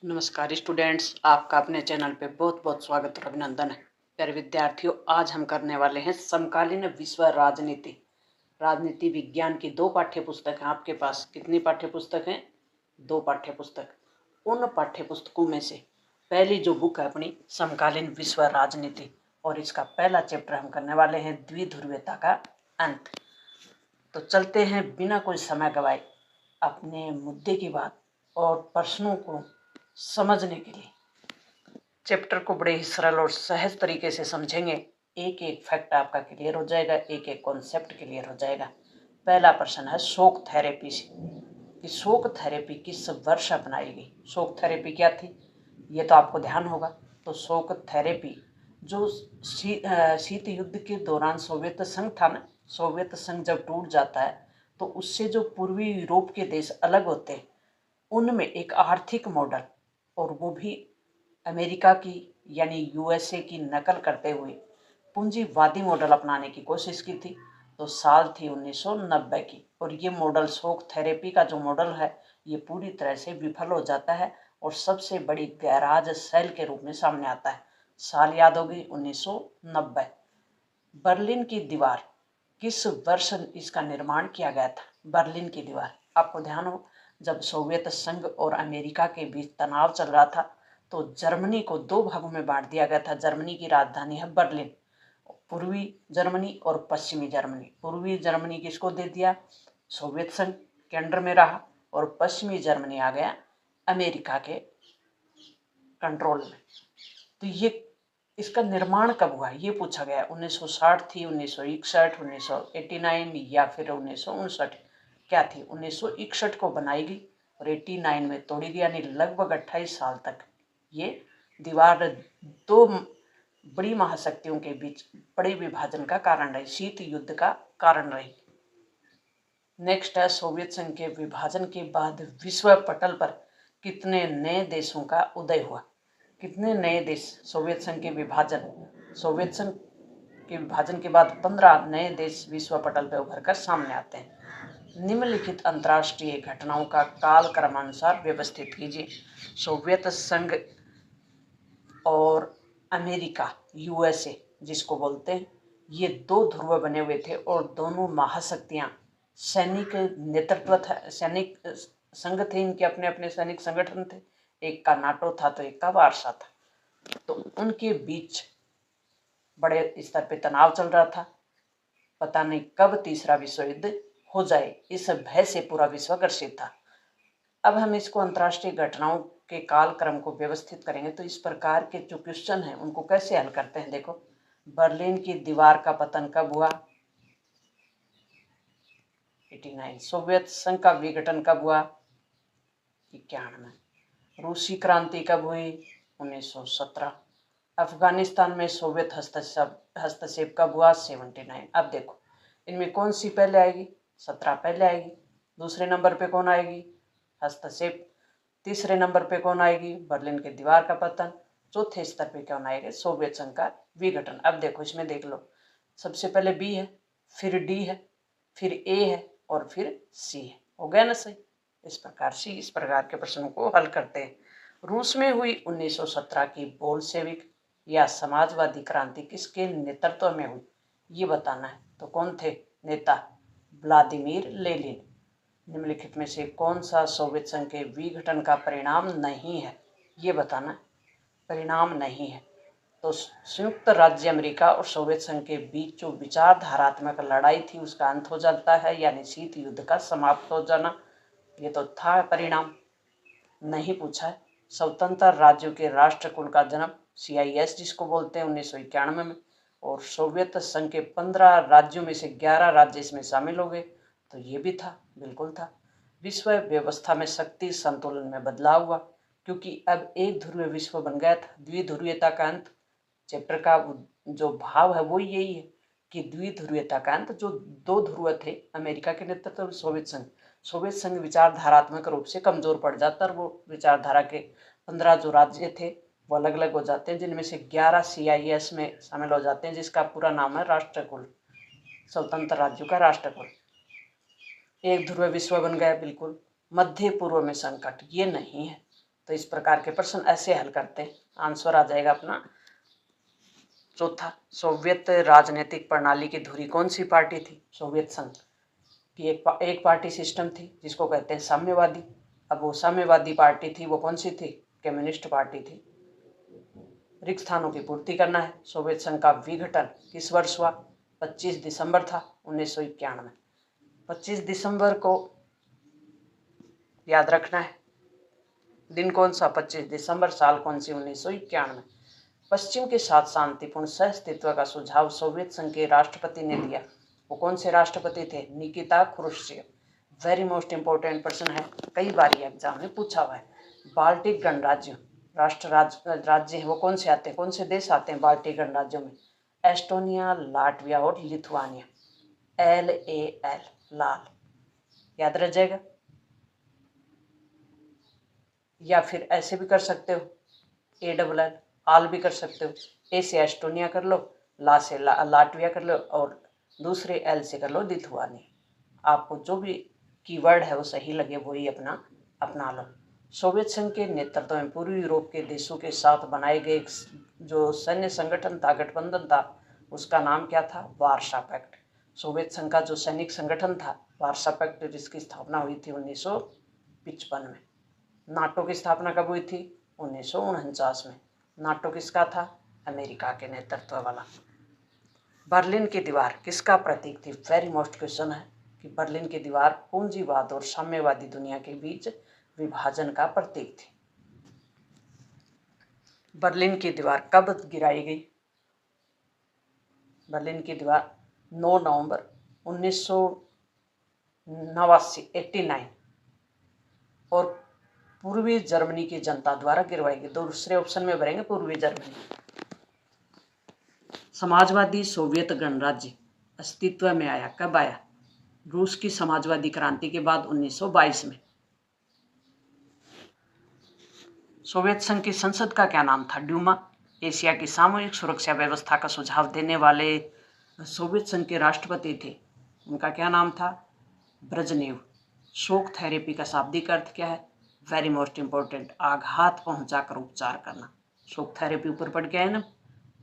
नमस्कार स्टूडेंट्स, आपका अपने चैनल पे बहुत बहुत स्वागत और अभिनंदन है। प्यारे विद्यार्थियों, आज हम करने वाले हैं समकालीन विश्व राजनीति राजनीति विज्ञान की दो पाठ्य पुस्तक हैं। आपके पास कितनी पाठ्य पुस्तक हैं? दो पाठ्य पुस्तक। उन पाठ्य पुस्तकों में से पहली जो बुक है अपनी समकालीन विश्व राजनीति, और इसका पहला चैप्टर हम करने वाले हैं द्विध्रुवीयता का अंत। तो चलते हैं बिना कोई समय गवाए अपने मुद्दे की बात और प्रश्नों को समझने के लिए। चैप्टर को बड़े ही सरल और सहज तरीके से समझेंगे, एक एक फैक्ट आपका क्लियर हो जाएगा, एक एक कॉन्सेप्ट क्लियर हो जाएगा। पहला प्रश्न है शोक थेरेपी से, कि शोक थेरेपी किस वर्ष अपनाई गई। शोक थेरेपी क्या थी ये तो आपको ध्यान होगा। तो शोक थेरेपी जो शीत युद्ध के दौरान सोवियत संघ था ना, सोवियत संघ जब टूट जाता है तो उससे जो पूर्वी यूरोप के देश अलग होते हैं, उनमें एक आर्थिक मॉडल, और वो भी अमेरिका की यानी यूएसए की नकल करते हुए पूंजीवादी मॉडल अपनाने की कोशिश की थी। तो साल थी 1990 की, और ये मॉडल शोक थेरेपी का जो मॉडल है ये पूरी तरह से विफल हो जाता है और सबसे बड़ी गैराज सेल के रूप में सामने आता है। साल याद होगी 1990। बर्लिन की दीवार किस वर्ष इसका निर्माण किया गया था? बर्लिन की दीवार, आपको ध्यान हो जब सोवियत संघ और अमेरिका के बीच तनाव चल रहा था तो जर्मनी को दो भागों में बांट दिया गया था। जर्मनी की राजधानी है बर्लिन, पूर्वी जर्मनी और पश्चिमी जर्मनी। पूर्वी जर्मनी किसको दे दिया? सोवियत संघ के अंडर में रहा, और पश्चिमी जर्मनी आ गया अमेरिका के कंट्रोल में। तो ये इसका निर्माण कब हुआ ये पूछा गया। 1960 थी, 1961, 1989 या फिर 1959? क्या थी? 1961 को बनाई गई और 89 में तोड़ी गई, यानी लगभग 28 साल तक ये दीवार दो बड़ी महाशक्तियों के बीच बड़े विभाजन का कारण रही, शीत युद्ध का कारण रही। नेक्स्ट है सोवियत संघ के विभाजन के बाद विश्व पटल पर कितने नए देशों का उदय हुआ? कितने नए देश? सोवियत संघ के विभाजन के बाद 15 नए देश विश्व पटल पर उभर कर सामने आते हैं। निम्नलिखित अंतर्राष्ट्रीय घटनाओं का काल क्रमानुसार व्यवस्थित कीजिए। सोवियत संघ और अमेरिका यूएसए जिसको बोलते हैं, ये दो ध्रुव बने हुए थे और दोनों महाशक्तियां सैनिक नेतृत्व था, सैनिक संघ थे, इनके अपने अपने सैनिक संगठन थे। एक का नाटो था तो एक का वार्सा था। तो उनके बीच बड़े स्तर पे तनाव चल रहा था। पता नहीं कब तीसरा विश्व युद्ध हो जाए, इस भय से पूरा विश्व ग्रसित था। अब हम इसको अंतर्राष्ट्रीय घटनाओं के कालक्रम को व्यवस्थित करेंगे। तो इस प्रकार के जो क्वेश्चन हैं उनको कैसे हल करते हैं, देखो। बर्लिन की दीवार का पतन कब हुआ? 89। सोवियत संघ का विघटन कब हुआ? 91। रूसी क्रांति कब हुई? 1917। अफगानिस्तान में सोवियत हस्तक्षेप कब हुआ? 79। अब देखो इनमें कौन सी पहले आएगी? 17 पहले आएगी। दूसरे नंबर पे कौन आएगी? हस्तक्षेप। तीसरे नंबर पे कौन आएगी? बर्लिन की दीवार का पतन। चौथे स्तर पे कौन आएगा? सोवियत संघ का विघटन। अब देखो इसमें देख लो, सबसे पहले बी है, फिर डी है, फिर ए है और फिर सी है। हो गया ना सही? इस प्रकार के प्रश्नों को हल करते हैं। रूस में हुई 1917 की बोल्शेविक या समाजवादी क्रांति किसके नेतृत्व में हुई ये बताना है। तो कौन थे नेता? Vladimir Lenin. निम्नलिखित में से कौन सा सोवियत संघ के विघटन का परिणाम नहीं है ये बताना है। परिणाम नहीं है तो संयुक्त राज्य अमेरिका और सोवियत संघ के बीच जो विचारधारात्मक लड़ाई थी उसका अंत हो जाता है, यानी शीत युद्ध का समाप्त हो जाना। ये तो था परिणाम, नहीं पूछा है। स्वतंत्र राज्यों के राष्ट्रकुल का जन्म, CIS जिसको बोलते हैं, 1991 में। और सोवियत संघ के 15 राज्यों में से 11 राज्य इसमें शामिल हो गए, तो ये भी था, बिल्कुल था। विश्व व्यवस्था में शक्ति संतुलन में बदलाव हुआ, क्योंकि अब एक ध्रुवीय विश्व बन गया था। द्विध्रुवीयता का अंत चैप्टर का जो भाव है वो यही है कि द्विध्रुवीयता का अंत, जो दो ध्रुव थे, अमेरिका के नेतृत्व सोवियत संघ विचारधारात्मक रूप से कमजोर पड़ जाता, और वो विचारधारा के 15 जो राज्य थे वो अलग अलग हो जाते हैं, जिनमें से 11 CIS में शामिल हो जाते हैं, जिसका पूरा नाम है राष्ट्रकुल, स्वतंत्र राज्यों का राष्ट्रकुल। एक ध्रुव विश्व बन गया, बिल्कुल। मध्य पूर्व में संकट, ये नहीं है। तो इस प्रकार के प्रश्न ऐसे हल करते हैं। आंसर आ जाएगा अपना चौथा। सोवियत राजनीतिक प्रणाली की धुरी कौन सी पार्टी थी? सोवियत संघ की एक पार्टी सिस्टम थी जिसको कहते हैं साम्यवादी। अब वो साम्यवादी पार्टी थी वो कौन सी थी? कम्युनिस्ट पार्टी थी। रिक्त स्थानों की पूर्ति करना है। सोवियत संघ का विघटन किस वर्ष हुआ? 25 दिसंबर था 1991। 25 दिसंबर को याद रखना है। दिन कौन सा? 25 दिसंबर। साल कौन सी? 1991। पश्चिम के साथ शांतिपूर्ण सहअस्तित्व का सुझाव सोवियत संघ के राष्ट्रपति ने दिया। वो कौन से राष्ट्रपति थे? Nikita Khrushchev. Very most important प्रश्न है, कई बार एग्जाम में पूछा हुआ है। बाल्टिक गणराज्य राष्ट्र राज्य है वो कौन से आते हैं? कौन से देश आते हैं बाल्टिक गणराज्यों में? एस्टोनिया, लाटविया और लिथुआनिया। LAL, लाल, याद रह जाएगा। या फिर ऐसे भी कर सकते हो, ALL, आल भी कर सकते हो। ए से एस्टोनिया कर लो, ला से लाटविया कर लो और दूसरे L से कर लो लिथुआनिया। आपको जो भी कीवर्ड है वो सही लगे वही अपना लो। सोवियत संघ के नेतृत्व में पूर्वी यूरोप के देशों के साथ बनाए गए जो सैन्य संगठन था, गठबंधन था, उसका नाम क्या था? Warsaw pact. सोवियत संघ का जो सैनिक संगठन था वार्सा पैक्ट, जिसकी स्थापना हुई थी 1955 में। नाटो की स्थापना कब हुई थी? 1949 में। नाटो किसका था? अमेरिका के नेतृत्व वाला। बर्लिन की दीवार किसका प्रतीक थी? वेरी मोस्ट क्वेश्चन है कि बर्लिन की दीवार पूंजीवाद और साम्यवादी दुनिया के बीच विभाजन का प्रतीक थी। बर्लिन की दीवार कब गिराई गई? बर्लिन की दीवार 9 नवंबर 1989 और पूर्वी जर्मनी की जनता द्वारा गिरवाई गई। दूसरे ऑप्शन में भरेंगे पूर्वी जर्मनी। समाजवादी सोवियत गणराज्य अस्तित्व में आया कब आया? रूस की समाजवादी क्रांति के बाद 1922 में। सोवियत संघ की संसद का क्या नाम था? ड्यूमा। एशिया की सामूहिक सुरक्षा व्यवस्था का सुझाव देने वाले सोवियत संघ के राष्ट्रपति थे, उनका क्या नाम था? ब्रेजनेव। शोक थेरेपी का शाब्दिक अर्थ क्या है? वेरी मोस्ट इंपॉर्टेंट, आघात पहुंचाकर उपचार करना। शोक थेरेपी ऊपर पढ़ के आए ना,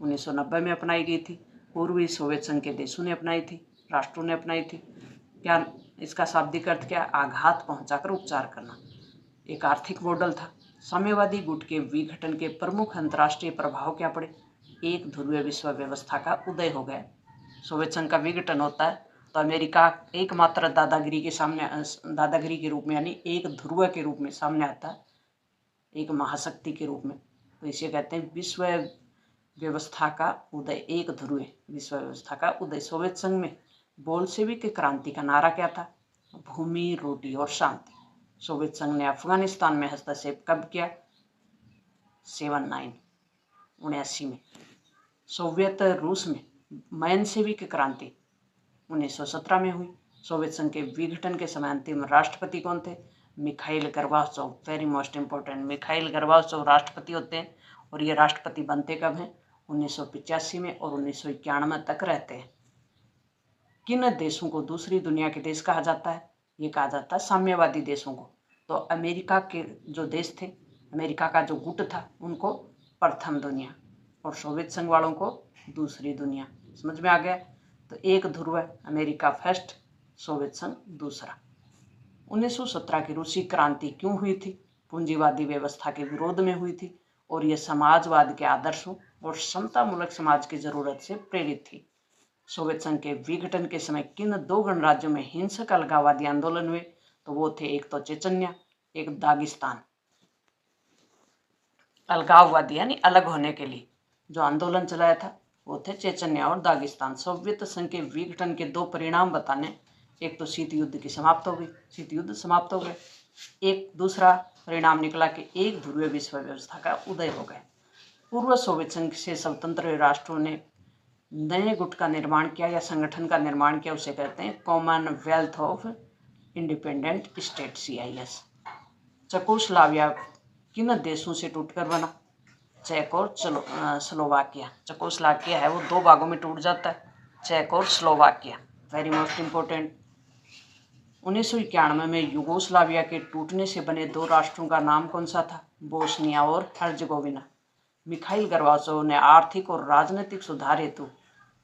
1990 में अपनाई गई थी। पूर्वी सोवियत संघ के देशों ने अपनाई थी, राष्ट्रों ने अपनाई थी। क्या इसका शाब्दिक अर्थ क्या? आघात पहुंचाकर उपचार करना। एक आर्थिक मॉडल था। साम्यवादी गुट के विघटन के प्रमुख अंतर्राष्ट्रीय प्रभाव क्या पड़े? एक ध्रुवीय विश्व व्यवस्था का उदय हो गया। सोवियत संघ का विघटन होता है तो अमेरिका एकमात्र दादागिरी के रूप में, यानी एक ध्रुव के रूप में सामने आता है, एक महाशक्ति के रूप में। तो इसे कहते हैं विश्व व्यवस्था का उदय, एक ध्रुवीय विश्व व्यवस्था का उदय। सोवियत संघ में बोल्शेविक क्रांति का नारा क्या था? भूमि, रोटी और शांति। सोवियत संघ ने अफगानिस्तान में हस्तक्षेप कब किया? 79 में। सोवियत रूस में मेन्शेविक क्रांति 1917 में हुई। सोवियत संघ के विघटन के समय अंतिम राष्ट्रपति कौन थे? Mikhail Gorbachev. Very most important, Mikhail Gorbachev राष्ट्रपति होते हैं और ये राष्ट्रपति बनते कब हैं? 1985 में और 1991 तक रहते हैं। किन देशों को दूसरी दुनिया के देश कहा जाता है? ये कहा जाता है साम्यवादी देशों को। तो अमेरिका के जो देश थे, अमेरिका का जो गुट था, उनको प्रथम दुनिया और सोवियत संघ वालों को दूसरी दुनिया। समझ में आ गया? तो एक ध्रुव अमेरिका फर्स्ट, सोवियत संघ दूसरा। 1917 की रूसी क्रांति क्यों हुई थी? पूंजीवादी व्यवस्था के विरोध में हुई थी और यह समाजवाद के आदर्शों और समतामूलक समाज की जरूरत से प्रेरित थी। सोवियत संघ के विघटन के समय किन दो गणराज्यों में हिंसक अलगाववादी आंदोलन हुए? तो वो थे एक तो चेचन्या, एक दागिस्तान। अलगाववादी यानी अलग होने के लिए जो आंदोलन चलाया था वो थे चेचन्या और दागिस्तान। सोवियत संघ के विघटन के दो परिणाम बताने। एक तो शीत युद्ध की समाप्त हो गई, शीत युद्ध समाप्त हो गए। एक दूसरा परिणाम निकला कि एक ध्रुवीय विश्व व्यवस्था का उदय हो गया। पूर्व सोवियत संघ से स्वतंत्र राष्ट्रों ने नए गुट का निर्माण किया या संगठन का निर्माण किया, उसे कहते हैं Commonwealth of independent state, CIS। Czechoslovakia किन देशों से टूटकर बना? चेक और स्लोवाकिया। चेकोस्लोवाकिया है वो दो भागों में टूट जाता है, चेक और स्लोवाकिया। Very most important. 1991 में यूगोस्लाविया के टूटने से बने दो राष्ट्रों का नाम कौन सा था? बोस्निया और हर्जगोविना। मिखाइल गोर्बाचोव ने आर्थिक और राजनीतिक सुधार हेतु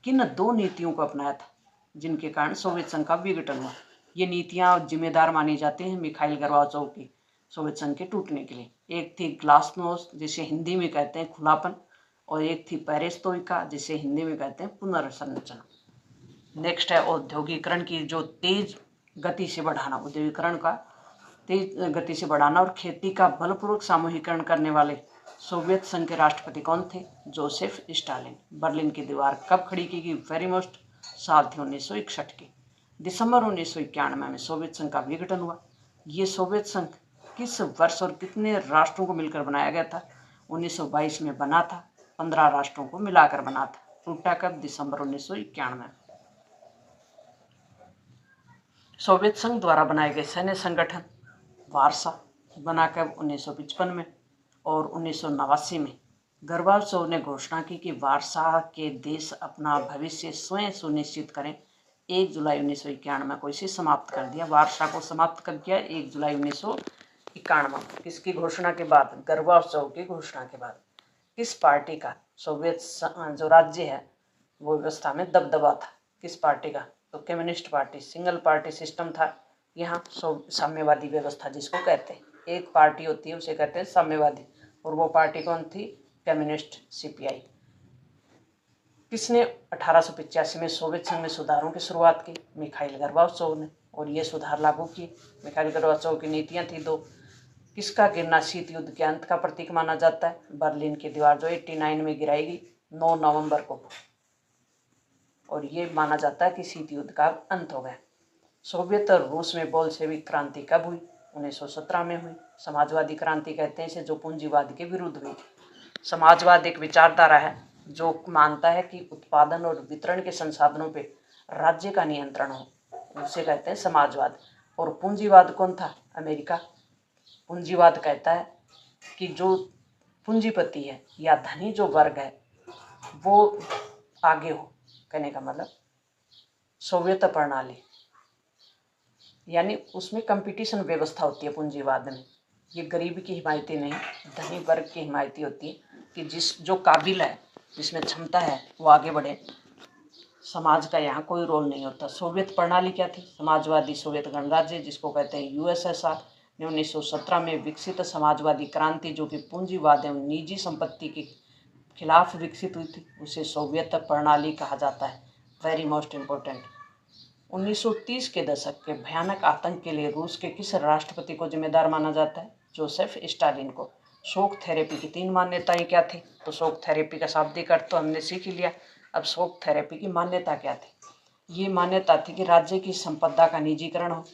किन दो नीतियों को अपनाया था जिनके कारण सोवियत संघ का विघटन हुआ? ये नीतियां जिम्मेदार मानी जाती हैं मिखाइल गोर्बाचोव की सोवियत संघ के टूटने के लिए। एक थी ग्लासनोस्ट, जिसे हिंदी में कहते हैं खुलापन, और एक थी पेरेस्ट्रोइका, जिसे हिंदी में कहते हैं पुनर्संरचना। नेक्स्ट है औद्योगिकरण की जो तेज गति से बढ़ाना, औद्योगिकरण का तेज गति से बढ़ाना और खेती का बलपूर्वक सामूहिकरण करने वाले सोवियत संघ के राष्ट्रपति कौन थे? Joseph Stalin. बर्लिन की दीवार कब खड़ी की गई? वेरी मोस्ट साल थी 1961 की। दिसंबर 1991 में सोवियत संघ का विघटन हुआ। ये सोवियत संघ किस वर्ष और कितने राष्ट्रों को मिलकर बनाया गया था? 1922 में बना था, 15 राष्ट्रों को मिलाकर बना था। टूटा कब? दिसंबर 1991। सोवियत संघ द्वारा बनाए गए सैन्य संगठन वार्सा बना कब? 1955 में। और 1989 में गोर्बाचोव ने घोषणा की कि वार्सा के देश अपना भविष्य स्वयं सुनिश्चित करें। 1 जुलाई 1991 को इसे समाप्त कर दिया। वार्सा को समाप्त कर दिया 1 जुलाई 1991। किसकी घोषणा के बाद? गोर्बाचोव की घोषणा के बाद। किस पार्टी का सोवियत जो राज्य है वो व्यवस्था में दबदबा था? किस पार्टी का? तो communist party. Single party system था यहाँ। साम्यवादी व्यवस्था जिसको कहते हैं, एक पार्टी होती है उसे कहते हैं साम्यवादी, और वो पार्टी कौन थी? Communist, CPI. किसने 1885 में सोवियत संघ में सुधारों की शुरुआत की? मिखाइल गोर्बाचोव ने। और ये सुधार लागू किए। मिखाइल गोर्बाचोव की नीतियां थी दो। किसका गिरना शीत युद्ध के अंत का प्रतीक माना जाता है? बर्लिन की दीवार जो 89 में गिराई गई 9 नवंबर को, और ये माना जाता है कि शीत युद्ध का अंत हो गया। सोवियत और रूस में बोल्शेविक क्रांति कब हुई? 1917 में हुई। समाजवादी क्रांति कहते हैं इसे, जो पूंजीवाद के विरुद्ध हुई। समाजवाद एक विचारधारा है जो मानता है कि उत्पादन और वितरण के संसाधनों पे राज्य का नियंत्रण हो, उसे कहते हैं समाजवाद। और पूंजीवाद कौन था? अमेरिका। पूंजीवाद कहता है कि जो पूंजीपति है या धनी जो वर्ग है वो आगे हो। कहने का मतलब सोवियत प्रणाली यानी उसमें कंपटीशन व्यवस्था होती है पूंजीवाद में। ये गरीब की हिमायती नहीं, धनी वर्ग की हिमायती होती है कि जो काबिल है, जिसमें क्षमता है वो आगे बढ़े। समाज का यहाँ कोई रोल नहीं होता। सोवियत प्रणाली क्या थी? समाजवादी सोवियत गणराज्य जिसको कहते हैं यूएसएसआर ने 1917 में विकसित समाजवादी क्रांति जो कि पूंजीवाद एवं निजी संपत्ति के खिलाफ विकसित हुई थी उसे सोवियत प्रणाली कहा जाता है। Very most important. 1930 के दशक के भयानक आतंक के लिए रूस के किस राष्ट्रपति को जिम्मेदार माना जाता है? जोसेफ स्टालिन को। शोक थेरेपी की 3 मान्यताएं क्या थी? तो शोक थेरेपी का शाब्दिक अर्थ तो हमने सीख ही लिया। अब शोक थेरेपी की मान्यता क्या थी? ये मान्यता थी कि राज्य की संपदा का निजीकरण हो,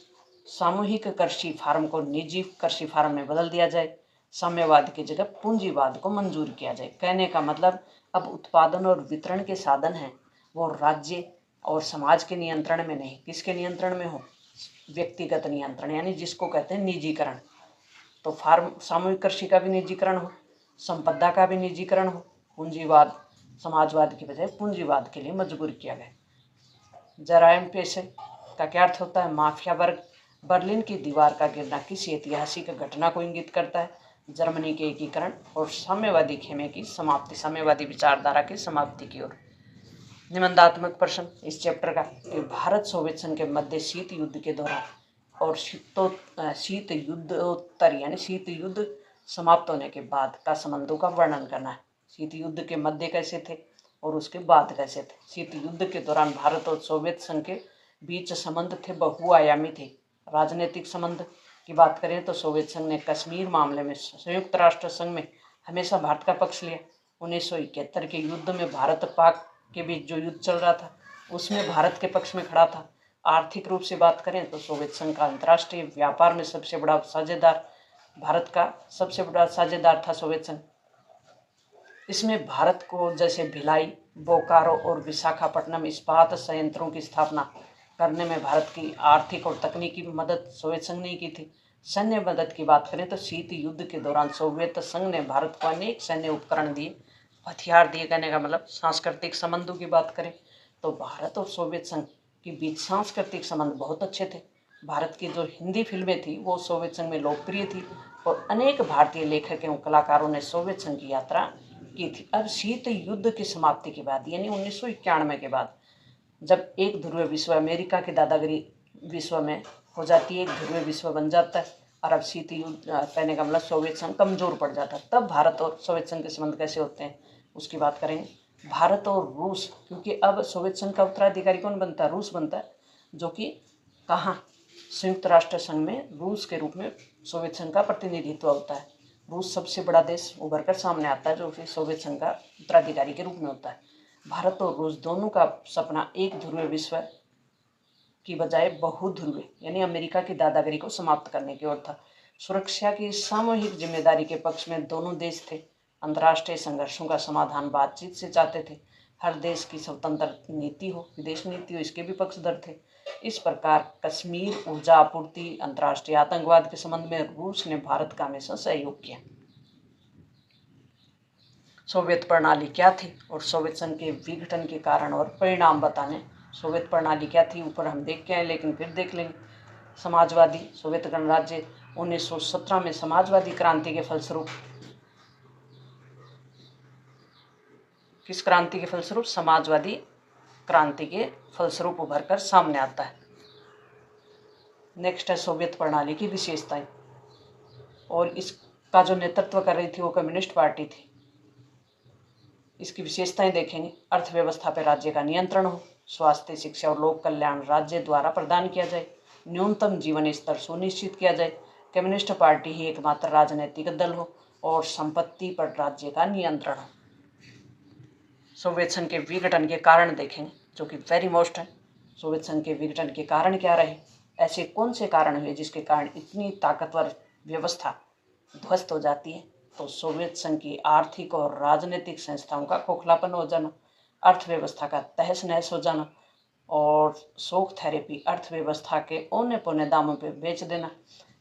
सामूहिक कृषि फार्म को निजी कृषि फार्म में बदल दिया जाए, साम्यवाद की जगह पूंजीवाद को मंजूर किया जाए। कहने का मतलब अब उत्पादन और वितरण के साधन हैं वो राज्य और समाज के नियंत्रण में नहीं, किसके नियंत्रण में हो? व्यक्तिगत नियंत्रण, यानी जिसको कहते हैं निजीकरण। तो फार्म सामूहिक कृषि का भी निजीकरण हो, संपदा का भी निजीकरण हो। पूंजीवाद समाजवाद की बजाय पूंजीवाद के लिए मजबूर किया गया। जराइम पेशे का क्या अर्थ होता है? माफिया वर्ग। बर्लिन की दीवार का गिरना किस ऐतिहासिक घटना को इंगित करता है? जर्मनी के एकीकरण और साम्यवादी खेमे की समाप्ति, साम्यवादी विचारधारा की समाप्ति की ओर। निबंधात्मक प्रश्न इस चैप्टर का कि भारत सोवियत संघ के मध्य शीत युद्ध के दौरान और शीत युद्धोत्तर यानी शीत युद्ध समाप्त होने के बाद का संबंधों का वर्णन करना है। शीत युद्ध के मध्य कैसे थे और उसके बाद कैसे थे? शीत युद्ध के दौरान भारत और सोवियत संघ के बीच संबंध थे बहुआयामी थे। राजनीतिक संबंध की बात करें तो सोवियत संघ ने कश्मीर मामले में संयुक्त राष्ट्र संघ में हमेशा भारत का पक्ष लिया। 1971 के युद्ध में भारत पाक के बीच जो युद्ध चल रहा था उसमें भारत के पक्ष में खड़ा था। आर्थिक रूप से बात करें तो सोवियत संघ का अंतर्राष्ट्रीय व्यापार में सबसे बड़ा साझेदार, भारत का सबसे बड़ा साझेदार था सोवियत संघ। इसमें भारत को जैसे भिलाई, बोकारो और विशाखापट्टनम इस्पात संयंत्रों की स्थापना करने में भारत की आर्थिक और तकनीकी मदद सोवियत संघ ने की थी। सैन्य मदद की बात करें तो शीत युद्ध के दौरान सोवियत संघ ने भारत को अनेक सैन्य उपकरण दिए, हथियार दिए। कहने का मतलब सांस्कृतिक संबंधों की बात करें तो भारत और सोवियत संघ के बीच सांस्कृतिक संबंध बहुत अच्छे थे। भारत की जो हिंदी फिल्में थी वो सोवियत संघ में लोकप्रिय थी और अनेक भारतीय लेखक एवं कलाकारों ने सोवियत संघ की यात्रा की थी। अब शीत युद्ध की समाप्ति के बाद यानी 1991 के बाद जब एक ध्रुवीय विश्व अमेरिका की दादागिरी विश्व में हो जाती है, एक ध्रुवीय विश्व बन जाता है और अब शीत युद्ध कहने का मतलब सोवियत संघ कमजोर पड़ जाता है, तब भारत और सोवियत संघ के संबंध कैसे होते हैं उसकी बात करेंगे। भारत और रूस, क्योंकि अब सोवियत संघ का उत्तराधिकारी कौन बनता है, रूस बनता है, जो कि कहाँ संयुक्त राष्ट्र संघ में रूस के रूप में सोवियत संघ का प्रतिनिधित्व होता है। रूस सबसे बड़ा देश उभर कर सामने आता है जो कि सोवियत संघ का उत्तराधिकारी के रूप में होता है। भारत और रूस दोनों का सपना एक ध्रुवीय विश्व की बजाय बहुध्रुवीय यानी अमेरिका की दादागिरी को समाप्त करने की ओर था। सुरक्षा की सामूहिक जिम्मेदारी के पक्ष में दोनों देश थे। अंतर्राष्ट्रीय संघर्षों का समाधान बातचीत से चाहते थे। हर देश की स्वतंत्र नीति हो, विदेश नीति हो, इसके भी पक्षधर थे। इस प्रकार कश्मीर, ऊर्जा आपूर्ति, अंतर्राष्ट्रीय आतंकवाद के संबंध में रूस ने भारत का हमेशा सहयोग किया। सोवियत प्रणाली क्या थी और सोवियत संघ के विघटन के कारण और परिणाम बताने। सोवियत प्रणाली क्या थी ऊपर हम देख के आए, लेकिन फिर देख लेंगे। समाजवादी सोवियत गणराज्य 1917 में समाजवादी क्रांति के फलस्वरूप, किस क्रांति के फलस्वरूप, समाजवादी क्रांति के फलस्वरूप उभर कर सामने आता है। नेक्स्ट है सोवियत प्रणाली की विशेषताएं, और इसका जो नेतृत्व कर रही थी वो कम्युनिस्ट पार्टी थी। इसकी विशेषताएं देखेंगे। अर्थव्यवस्था पर राज्य का नियंत्रण हो, स्वास्थ्य, शिक्षा और लोक कल्याण राज्य द्वारा प्रदान किया जाए, न्यूनतम जीवन स्तर सुनिश्चित किया जाए, कम्युनिस्ट पार्टी ही एकमात्र राजनीतिक दल हो और संपत्ति पर राज्य का नियंत्रण हो। सोवियत संघ के विघटन के कारण देखेंगे जो कि वेरी मोस्ट है। सोवियत संघ के विघटन के कारण क्या रहे, ऐसे कौन से कारण हुए जिसके कारण इतनी ताकतवर व्यवस्था ध्वस्त हो जाती है। तो सोवियत संघ की आर्थिक और राजनीतिक संस्थाओं का खोखलापन हो जाना, अर्थव्यवस्था का तहस नहस हो जाना और शोक थेरेपी अर्थव्यवस्था के औने पौने दामों पे बेच देना।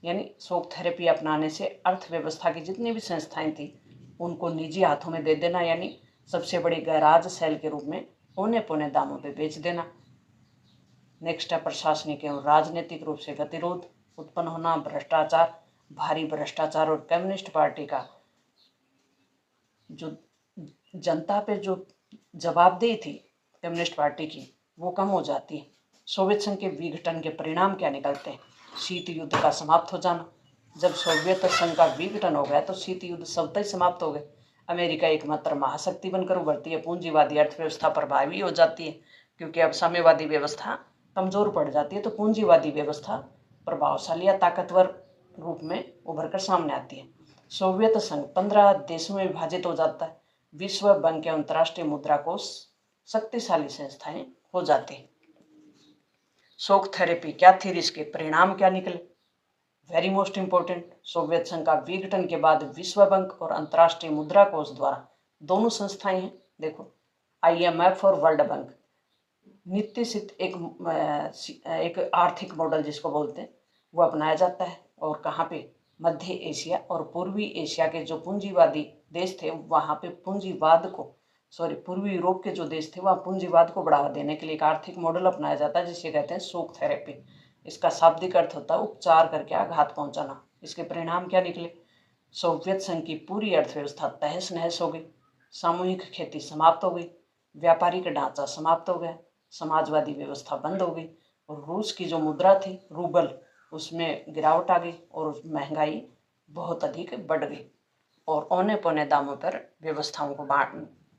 यानी शोक थेरेपी अपनाने से अर्थव्यवस्था की जितनी भी संस्थाएं थी उनको निजी हाथों में दे देना, यानी सबसे बड़ी गैराज सेल के रूप में औने पौने दामों पे बेच देना। नेक्स्ट है प्रशासनिक एवं राजनीतिक रूप से गतिरोध उत्पन्न होना, भ्रष्टाचार, भारी भ्रष्टाचार और कम्युनिस्ट पार्टी का जो जनता पे जो जवाबदेही थी कम्युनिस्ट पार्टी की वो कम हो जाती है। सोवियत संघ के विघटन के परिणाम क्या निकलते हैं। शीत युद्ध का समाप्त हो जाना। जब सोवियत संघ का विघटन हो गया तो शीत युद्ध स्वतः ही समाप्त हो गए। अमेरिका एकमात्र महाशक्ति बनकर उभरती है। पूंजीवादी अर्थव्यवस्था प्रभावी हो जाती है, क्योंकि अब साम्यवादी व्यवस्था कमजोर पड़ जाती है तो पूंजीवादी व्यवस्था प्रभावशाली या ताकतवर रूप में उभर कर सामने आती है। सोवियत संघ 15 देशों में विभाजित हो जाता है। विश्व बैंक एवं अंतर्राष्ट्रीय मुद्रा कोष शक्तिशाली संस्थाएं हो जाती हैं। शोक थेरेपी क्या थी, इसके परिणाम क्या निकले। वेरी मोस्ट इंपॉर्टेंट, सोवियत संघ का विघटन के बाद विश्व बैंक और अंतर्राष्ट्रीय मुद्रा कोष द्वारा दोनों संस्थाएं हैं, देखो IMF और वर्ल्ड बैंक, नीतिशित एक आर्थिक मॉडल जिसको बोलते हैं वो अपनाया जाता है। और कहाँ पे, मध्य एशिया और पूर्वी एशिया के जो पूंजीवादी देश थे वहाँ पे पूर्वी यूरोप के जो देश थे वहाँ पूंजीवाद को बढ़ावा देने के लिए एक आर्थिक मॉडल अपनाया जाता है जिसे कहते हैं शोक थेरेपी। इसका शाब्दिक अर्थ होता है उपचार करके आघात पहुंचाना। इसके परिणाम क्या निकले। सोवियत संघ की पूरी अर्थव्यवस्था तहस नहस हो गई, सामूहिक खेती समाप्त हो गई, व्यापारिक ढांचा समाप्त हो गया, समाजवादी व्यवस्था बंद हो गई और रूस की जो मुद्रा थी रूबल उसमें गिरावट आ गई और महंगाई बहुत अधिक बढ़ गई और औने पौने दामों पर व्यवस्थाओं को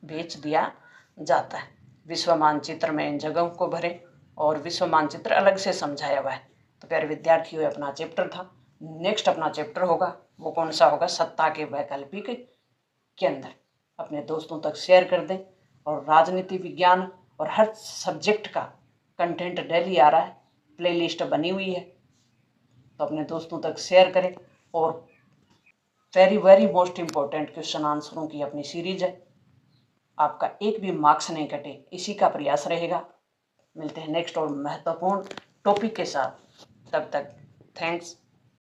बेच दिया जाता है। विश्व मानचित्र में इन जगहों को भरें और विश्व मानचित्र अलग से समझाया हुआ है। तो प्यारे विद्यार्थियों, अपना चैप्टर था। नेक्स्ट अपना चैप्टर होगा वो कौन सा होगा, सत्ता के वैकल्पिक के अंदर। अपने दोस्तों तक शेयर कर दें और राजनीति विज्ञान और हर सब्जेक्ट का कंटेंट डेली आ रहा है, प्लेलिस्ट बनी हुई है, तो अपने दोस्तों तक शेयर करें। और very very most important question आंसरों की अपनी सीरीज है, आपका एक भी मार्क्स नहीं कटे, इसी का प्रयास रहेगा। मिलते हैं नेक्स्ट और महत्वपूर्ण टॉपिक के साथ, तब तक थैंक्स।